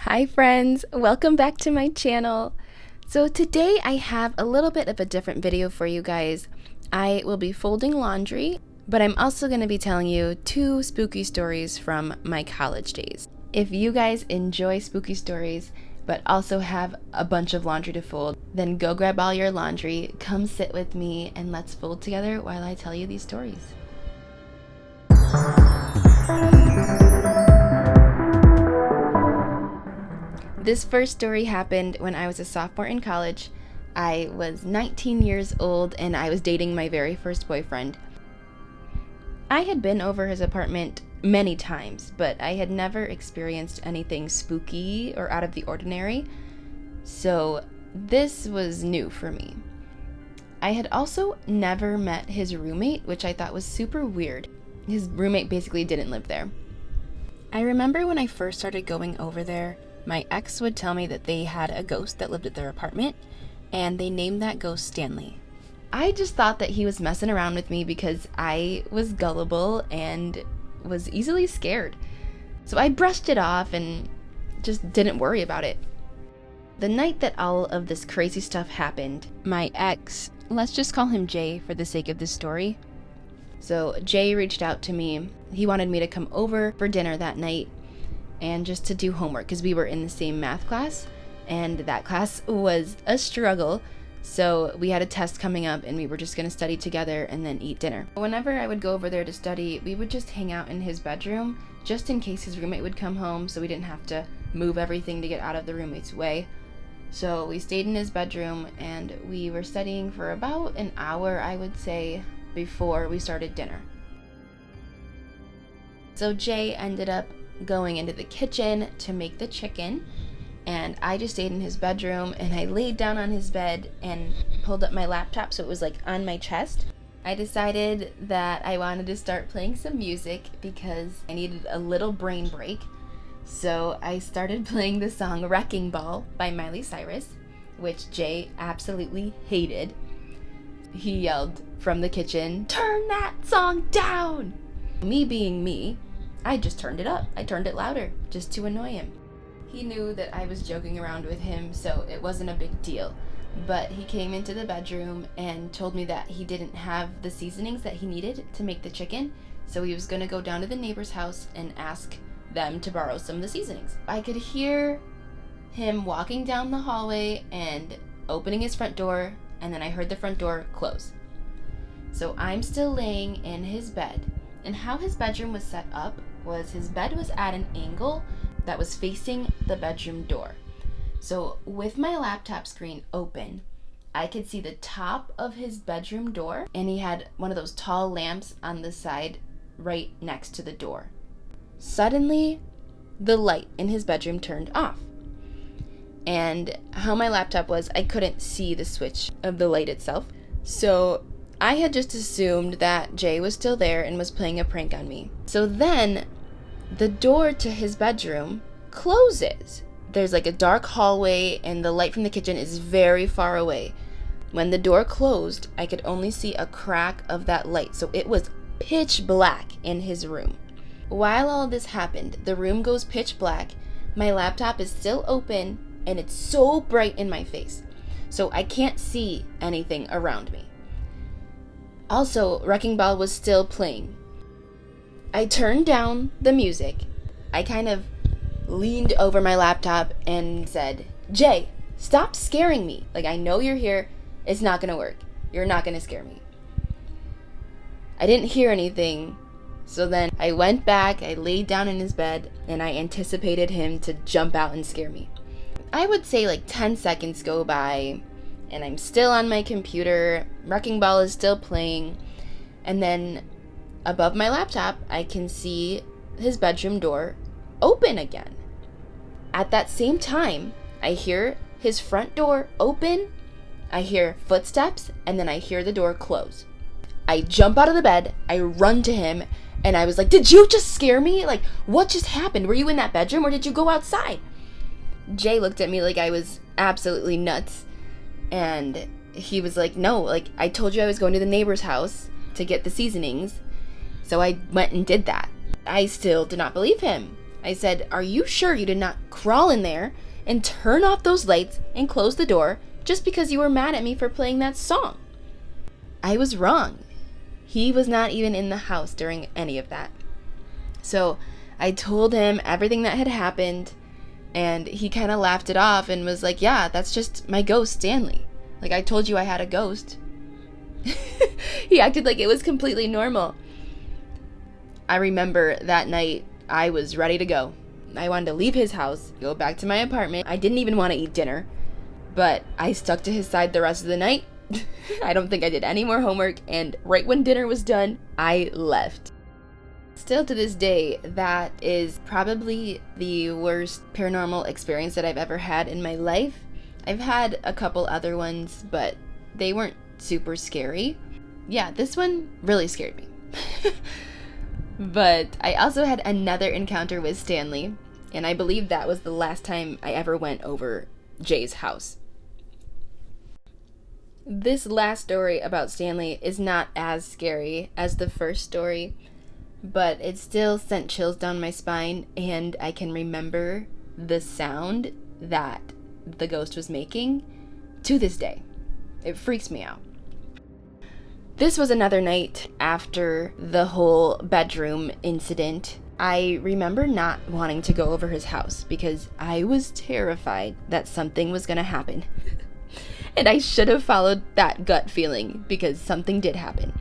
Hi friends, welcome back to my channel. So today I have a little bit of a different video for you guys. I will be folding laundry, but I'm also going to be telling you 2 spooky stories from my college days. If you guys enjoy spooky stories, but also have a bunch of laundry to fold, then go grab all your laundry, come sit with me, and let's fold together while I tell you these stories. This first story happened when I was a sophomore in college. I was 19 years old and I was dating my very first boyfriend. I had been over his apartment many times, but I had never experienced anything spooky or out of the ordinary, so this was new for me. I had also never met his roommate, which I thought was super weird. His roommate basically didn't live there. I remember when I first started going over there, my ex would tell me that they had a ghost that lived at their apartment, and they named that ghost Stanley. I just thought that he was messing around with me because I was gullible and was easily scared. So I brushed it off and just didn't worry about it. The night that all of this crazy stuff happened, my ex, let's just call him Jay for the sake of this story. So Jay reached out to me. He wanted me to come over for dinner that night and just to do homework because we were in the same math class, and that class was a struggle. So we had a test coming up and we were just going to study together and then eat dinner. Whenever I would go over there to study, we would just hang out in his bedroom just in case his roommate would come home, so we didn't have to move everything to get out of the roommate's way. So we stayed in his bedroom and we were studying for about an hour, I would say, before we started dinner. So Jay ended up going into the kitchen to make the chicken, and I just stayed in his bedroom and I laid down on his bed and pulled up my laptop so it was like on my chest. I decided that I wanted to start playing some music because I needed a little brain break. So I started playing the song Wrecking Ball by Miley Cyrus, which Jay absolutely hated. He yelled from the kitchen, "Turn that song down!" Me being me, I just turned it up. I turned it louder, just to annoy him. He knew that I was joking around with him, so it wasn't a big deal. But he came into the bedroom and told me that he didn't have the seasonings that he needed to make the chicken, so he was gonna go down to the neighbor's house and ask them to borrow some of the seasonings. I could hear him walking down the hallway and opening his front door, and then I heard the front door close. So I'm still laying in his bed, and how his bedroom was set up was his bed was at an angle that was facing the bedroom door. So with my laptop screen open, I could see the top of his bedroom door, and he had one of those tall lamps on the side right next to the door. Suddenly, the light in his bedroom turned off. And how my laptop was, I couldn't see the switch of the light itself. So I had just assumed that Jay was still there and was playing a prank on me. So then the door to his bedroom closes. There's like a dark hallway and the light from the kitchen is very far away. When the door closed, I could only see a crack of that light. So it was pitch black in his room. While all this happened, the room goes pitch black. My laptop is still open and it's so bright in my face. So I can't see anything around me. Also, Wrecking Ball was still playing. I turned down the music. I kind of leaned over my laptop and said, "Jay, stop scaring me. Like, I know you're here. It's not gonna work. You're not gonna scare me." I didn't hear anything. So then I went back, I laid down in his bed, and I anticipated him to jump out and scare me. I would say like 10 seconds go by, and I'm still on my computer, Wrecking Ball is still playing, and then above my laptop, I can see his bedroom door open again. At that same time, I hear his front door open, I hear footsteps, and then I hear the door close. I jump out of the bed, I run to him, and I was like, "Did you just scare me? Like, what just happened? Were you in that bedroom or did you go outside?" Jay looked at me like I was absolutely nuts. And he was like, "No, like, I told you I was going to the neighbor's house to get the seasonings. So I went and did that." I still did not believe him. I said, "Are you sure you did not crawl in there and turn off those lights and close the door just because you were mad at me for playing that song?" I was wrong. He was not even in the house during any of that. So I told him everything that had happened, and he kind of laughed it off and was like, "Yeah, that's just my ghost, Stanley. Like, I told you I had a ghost." He acted like it was completely normal. I remember that night I was ready to go. I wanted to leave his house, go back to my apartment. I didn't even want to eat dinner, but I stuck to his side the rest of the night. I don't think I did any more homework, and right when dinner was done, I left. Still to this day, that is probably the worst paranormal experience that I've ever had in my life. I've had a couple other ones, but they weren't super scary. Yeah, this one really scared me. But I also had another encounter with Stanley, and I believe that was the last time I ever went over Jay's house. This last story about Stanley is not as scary as the first story, but it still sent chills down my spine, and I can remember the sound that the ghost was making to this day. It freaks me out. This was another night after the whole bedroom incident. I remember not wanting to go over his house because I was terrified that something was going to happen. And I should have followed that gut feeling because something did happen.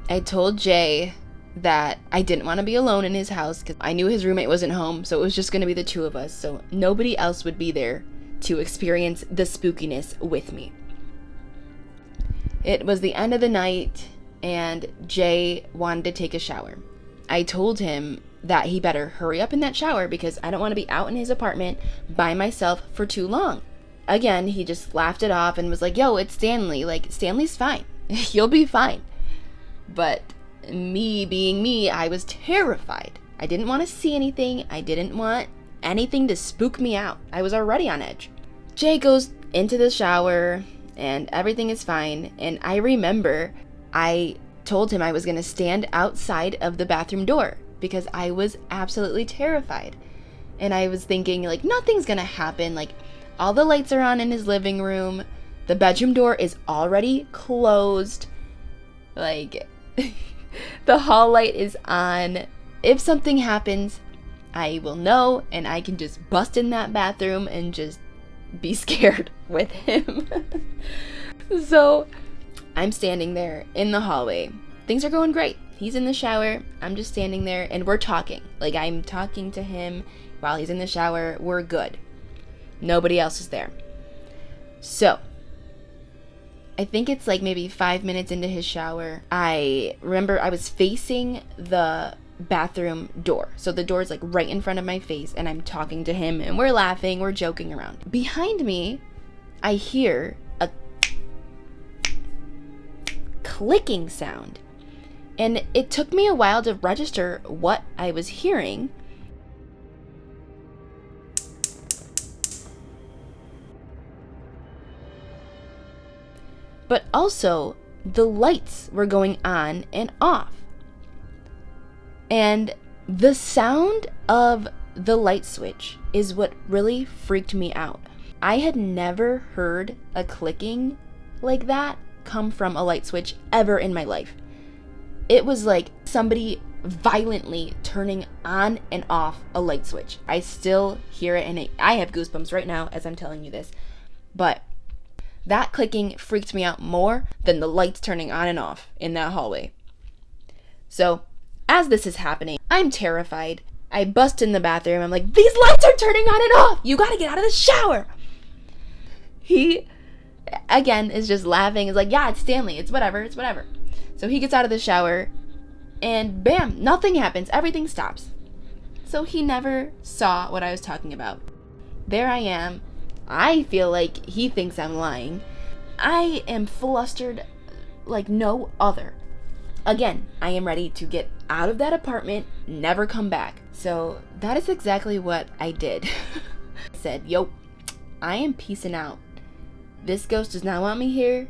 I told Jay that I didn't want to be alone in his house because I knew his roommate wasn't home, so it was just going to be the two of us, so nobody else would be there to experience the spookiness with me. It was the end of the night, and Jay wanted to take a shower. I told him that he better hurry up in that shower because I don't want to be out in his apartment by myself for too long. Again, he just laughed it off and was like, "Yo, it's Stanley. Like, Stanley's fine. You'll be fine." But me being me, I was terrified. I didn't want to see anything. I didn't want anything to spook me out. I was already on edge. Jay goes into the shower, and everything is fine. And I remember I told him I was going to stand outside of the bathroom door because I was absolutely terrified. And I was thinking, like, nothing's going to happen. Like, all the lights are on in his living room. The bedroom door is already closed. Like, the hall light is on. If something happens, I will know, and I can just bust in that bathroom and just be scared with him. So I'm standing there in the hallway. Things are going great. He's in the shower. I'm just standing there, and we're talking. Like, I'm talking to him while he's in the shower. We're good. Nobody else is there. So I think it's like maybe 5 minutes into his shower. I remember I was facing the bathroom door. So the door is like right in front of my face, and I'm talking to him, and we're laughing, we're joking around. Behind me, I hear a clicking sound. And it took me a while to register what I was hearing. But also, the lights were going on and off. And the sound of the light switch is what really freaked me out. I had never heard a clicking like that come from a light switch ever in my life. It was like somebody violently turning on and off a light switch. I still hear it, and I have goosebumps right now as I'm telling you this. But that clicking freaked me out more than the lights turning on and off in that hallway. So, as this is happening, I'm terrified. I bust in the bathroom. I'm like, "These lights are turning on and off! You gotta get out of the shower!" He, again, is just laughing. He's like, "Yeah, it's Stanley. It's whatever. So he gets out of the shower, and bam, nothing happens. Everything stops. So he never saw what I was talking about. There I am. I feel like he thinks I'm lying. I am flustered like no other. Again, I am ready to get out of that apartment, never come back. So that is exactly what I did. I said, "Yo, I am peacing out. This ghost does not want me here.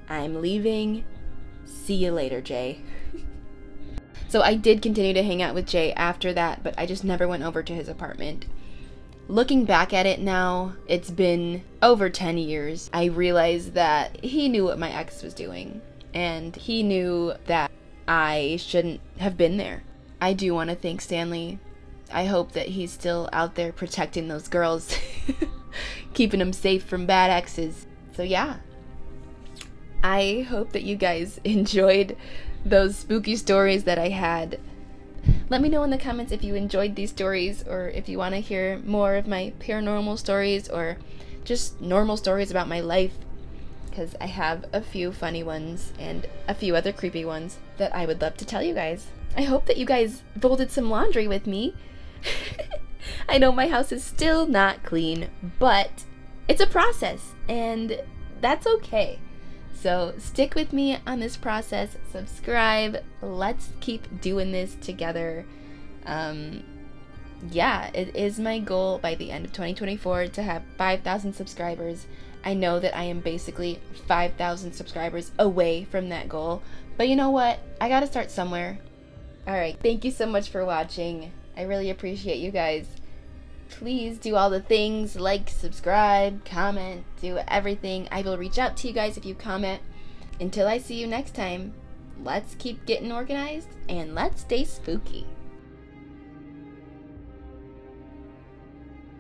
I'm leaving. See you later, Jay." So I did continue to hang out with Jay after that, but I just never went over to his apartment. Looking back at it now, it's been over 10 years. I realized that he knew what my ex was doing, and he knew that I shouldn't have been there. I do want to thank Stanley. I hope that he's still out there protecting those girls, keeping them safe from bad exes. So yeah, I hope that you guys enjoyed those spooky stories that I had. Let me know in the comments if you enjoyed these stories, or if you want to hear more of my paranormal stories, or just normal stories about my life, because I have a few funny ones and a few other creepy ones that I would love to tell you guys. I hope that you guys folded some laundry with me. I know my house is still not clean, but it's a process, and that's okay. So stick with me on this process, subscribe, let's keep doing this together. Yeah, it is my goal by the end of 2024 to have 5,000 subscribers. I know that I am basically 5,000 subscribers away from that goal, but you know what? I gotta start somewhere. Alright, thank you so much for watching. I really appreciate you guys. Please do all the things, like, subscribe, comment, do everything. I will reach out to you guys if you comment. Until I see you next time, let's keep getting organized and let's stay spooky.